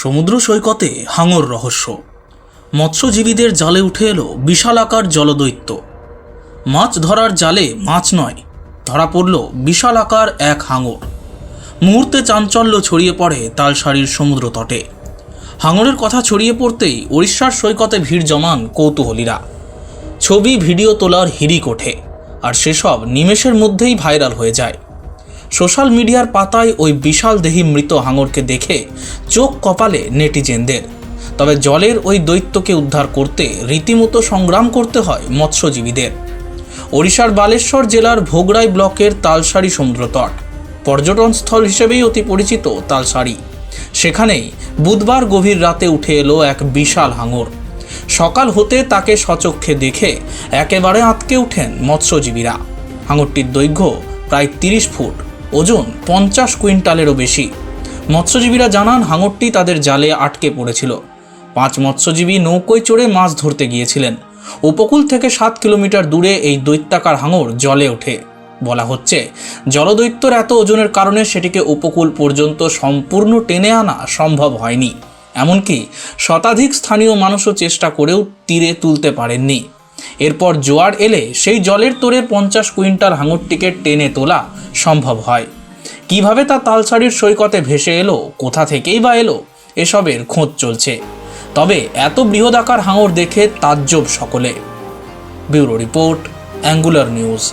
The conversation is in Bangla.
সমুদ্র সৈকতে হাঙর রহস্য। মৎস্যজীবীদের জালে উঠে এলো বিশালাকার জলদৈত্য। মাছ ধরার জালে মাছ নয়, ধরা পড়ল বিশালাকার এক হাঙর। মুহূর্তে চাঞ্চল্য ছড়িয়ে পড়ে তালসারির সমুদ্র তটে। হাঙরের কথা ছড়িয়ে পড়তেই উড়িষ্যার সৈকতে ভিড় জমান কৌতূহলীরা। ছবি ভিডিও তোলার হিড়িক ওঠে, আর সেসব নিমেষের মধ্যেই ভাইরাল হয়ে যায়। সোশ্যাল মিডিয়ার পাতায় ওই বিশাল দেহী মৃত হাঙরকে দেখে চোখ কপালে নেটিজেনদের। তবে জলের ওই দৈত্যকে উদ্ধার করতে রীতিমতো সংগ্রাম করতে হয় মৎস্যজীবীদের। ওড়িশার বালেশ্বর জেলার ভোগরাই ব্লকের তালসারি সমুদ্রতট পর্যটনস্থল হিসেবেই অতি পরিচিত তালসারি। সেখানেই বুধবার গভীর রাতে উঠে এলো এক বিশাল হাঙর। সকাল হতে তাকে সচক্ষে দেখে একেবারে আঁতকে ওঠেন মৎস্যজীবীরা। হাঙরটির দৈর্ঘ্য প্রায় 30 ফুট, ওজন 50 কুইন্টালেরও বেশি। মৎস্যজীবীরা জানান, হাঙরটি তাদের জালে আটকে পড়েছিল। 5 মৎস্যজীবী নৌকোয় চড়ে মাছ ধরতে গিয়েছিলেন। উপকূল থেকে 7 কিলোমিটার দূরে এই দৈত্যাকার হাঙর জলে ওঠে। বলা হচ্ছে, জলদৈত্যর এত ওজনের কারণে সেটিকে উপকূল পর্যন্ত সম্পূর্ণ টেনে আনা সম্ভব হয়নি। এমনকি শতাধিক স্থানীয় মানুষও চেষ্টা করেও তীরে তুলতে পারেননি। এরপর জোয়ার এলে সেই জলের তোড়ে 50 কুইন্টাল হাঙরটিকে টেনে তোলা সম্ভব হয়। কিভাবে তা তালসারির সৈকতে ভেসে এলো, কোথা থেকেই বা এলো, এসবের খোঁজ চলছে। তবে এত বৃহদাকার হাঙর দেখে তাজ্জব সকলে। Bureau report, angular news.